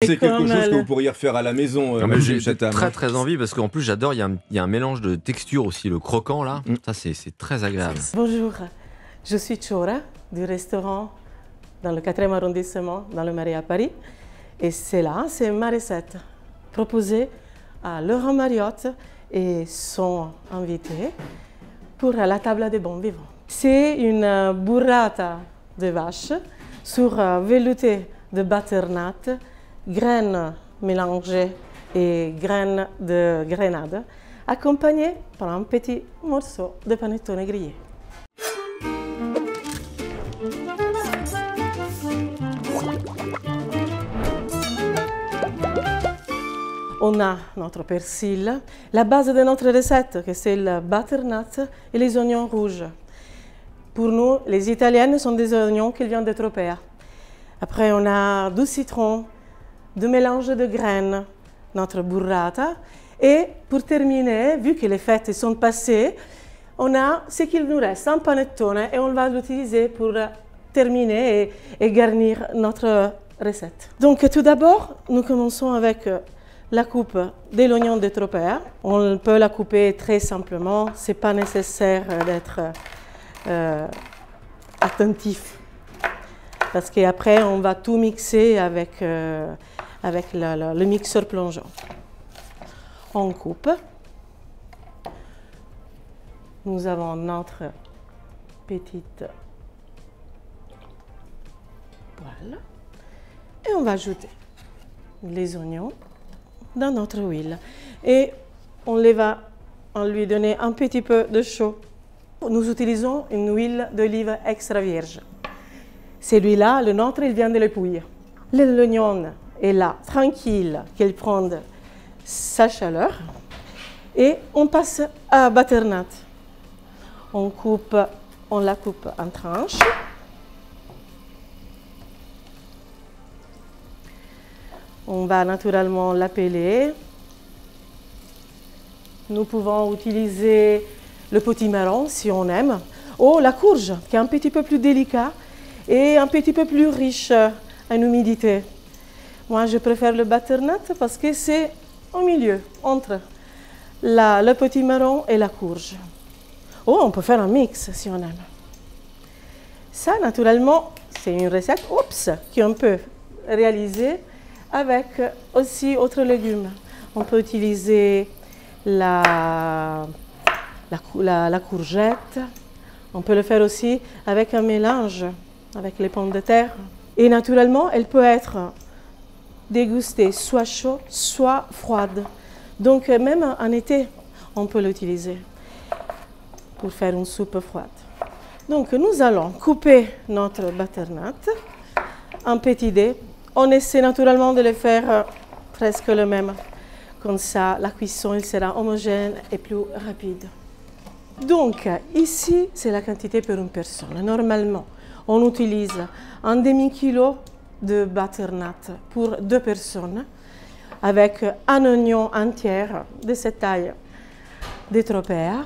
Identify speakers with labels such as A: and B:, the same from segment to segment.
A: C'est quelque chose que vous pourriez refaire à la maison.
B: J'ai très envie parce qu'en plus j'adore, il y a un mélange de texture aussi, le croquant là, ça c'est très agréable.
C: Bonjour, je suis Chora du restaurant dans le 4e arrondissement, dans le Marais à Paris. Et c'est ma recette proposée à Laurent Mariotte et son invité pour la table des bons vivants. C'est une burrata de vache sur velouté de butternut, graines mélangées et graines de grenade, accompagnées par un petit morceau de panettone grillé. On a notre persil, la base de notre recette, que c'est le butternut et les oignons rouges. Pour nous, les Italiennes, sont des oignons qui viennent de Tropea. Après, on a du citron, du mélange de graines, notre burrata. Et pour terminer, vu que les fêtes sont passées, on a ce qu'il nous reste, un panettone, et on va l'utiliser pour terminer et garnir notre recette. Donc tout d'abord, nous commençons avec la coupe de l'oignon de Tropea. On peut la couper très simplement, ce n'est pas nécessaire d'être attentif. Parce qu'après, on va tout mixer avec le mixeur plongeant. On coupe. Nous avons notre petite poêle. Et on va ajouter les oignons dans notre huile. Et on va lui donner un petit peu de chaud. Nous utilisons une huile d'olive extra vierge. Celui-là, le nôtre, il vient de l'épouille. L'oignon est là, tranquille, qu'il prenne sa chaleur. Et on passe à butternut. On la coupe en tranches. On va naturellement la peler. Nous pouvons utiliser le potimarron si on aime, ou la courge, qui est un petit peu plus délicat et un petit peu plus riche en humidité. Moi, je préfère le butternut parce que c'est au milieu, entre le potimarron et la courge. Oh, on peut faire un mix si on aime. Ça, naturellement, c'est une recette qu'on peut réaliser avec aussi autres légumes. On peut utiliser la courgette. On peut le faire aussi avec un mélange avec les pommes de terre. Et naturellement, elle peut être dégustée soit chaude, soit froide. Donc même en été, on peut l'utiliser pour faire une soupe froide. Donc nous allons couper notre butternut en petits dés. On essaie naturellement de le faire presque le même. Comme ça, la cuisson elle sera homogène et plus rapide. Donc ici, c'est la quantité pour une personne. Normalement, on utilise un demi-kilo de butternut pour 2 personnes avec un oignon entier de cette taille de Tropea.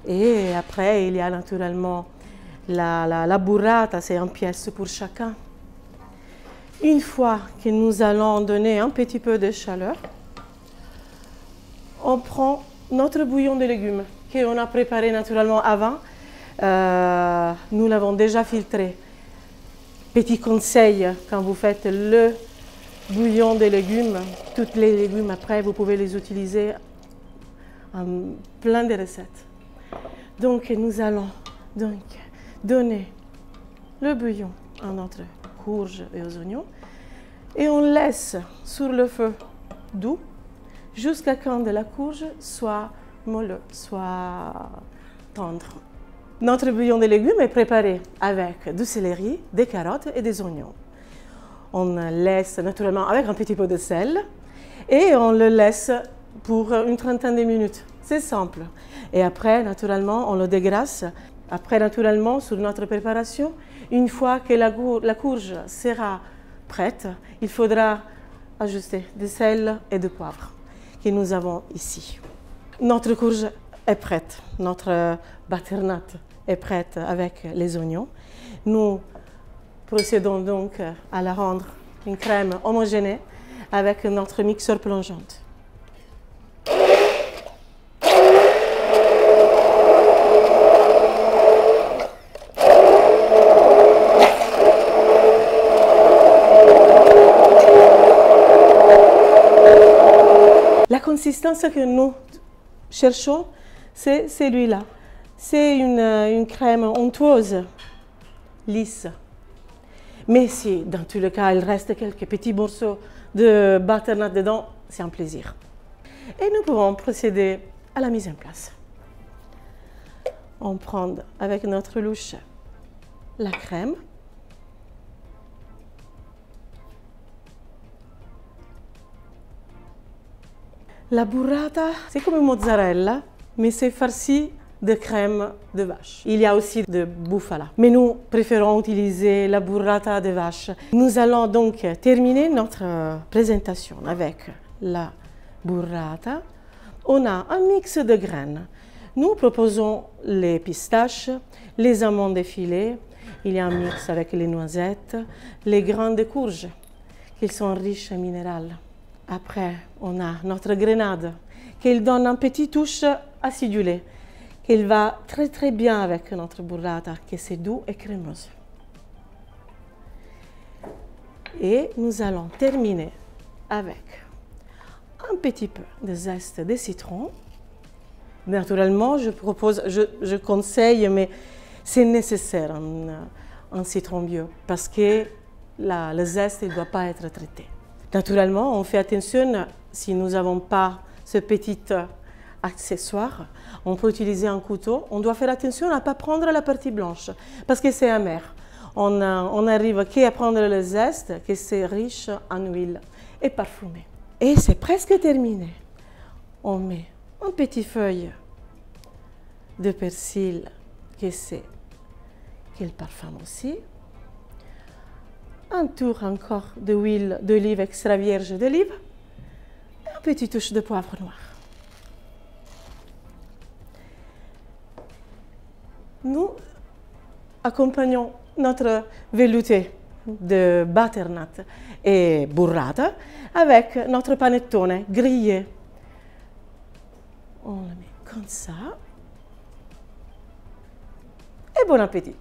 C: Et après, il y a naturellement la burrata, c'est en pièces pour chacun. Une fois que nous allons donner un petit peu de chaleur, on prend notre bouillon de légumes qu'on a préparé naturellement avant. Nous l'avons déjà filtré. Petit conseil, quand vous faites le bouillon de légumes, tous les légumes après, vous pouvez les utiliser en plein de recettes. Donc nous allons donner le bouillon à notre courge et aux oignons et on laisse sur le feu doux jusqu'à quand la courge soit molle, soit tendre. Notre bouillon de légumes est préparé avec du céleri, des carottes et des oignons. On laisse naturellement avec un petit peu de sel et on le laisse pour une trentaine de minutes. C'est simple. Et après, naturellement, on le dégraisse. Après, naturellement, sur notre préparation, une fois que la courge sera prête, il faudra ajouter du sel et du poivre que nous avons ici. Notre courge est prête, notre butternut est prête avec les oignons. Nous procédons donc à la rendre une crème homogène avec notre mixeur plongeant. La consistance que nous cherchons, c'est celui-là. C'est une crème onctueuse, lisse. Mais si, dans tous les cas, il reste quelques petits morceaux de butternut dedans, c'est un plaisir. Et nous pouvons procéder à la mise en place. On prend avec notre louche la crème. La burrata, c'est comme une mozzarella, mais c'est farci de crème de vache. Il y a aussi de bufala, mais nous préférons utiliser la burrata de vache. Nous allons donc terminer notre présentation avec la burrata. On a un mix de graines. Nous proposons les pistaches, les amandes effilées. Il y a un mix avec les noisettes, les grains de courge, qui sont riches en minéraux. Après, on a notre grenade, qui donne une petite touche acidulée, qui va très très bien avec notre burrata, qui est doux et crémeuse. Et nous allons terminer avec un petit peu de zeste de citron. Naturellement, je conseille, mais c'est nécessaire un citron bio, parce que le zeste ne doit pas être traité. Naturellement, on fait attention, si nous n'avons pas ce petit accessoire, on peut utiliser un couteau. On doit faire attention à ne pas prendre la partie blanche, parce que c'est amer. On arrive qu'à prendre le zeste, que c'est riche en huile et parfumé. Et c'est presque terminé. On met une petite feuille de persil, qui est le parfum aussi. Un tour encore d'huile d'olive extra vierge d'olive et une petite touche de poivre noir. Nous accompagnons notre velouté de butternut et burrata avec notre panettone grillé. On le met comme ça. Et bon appétit!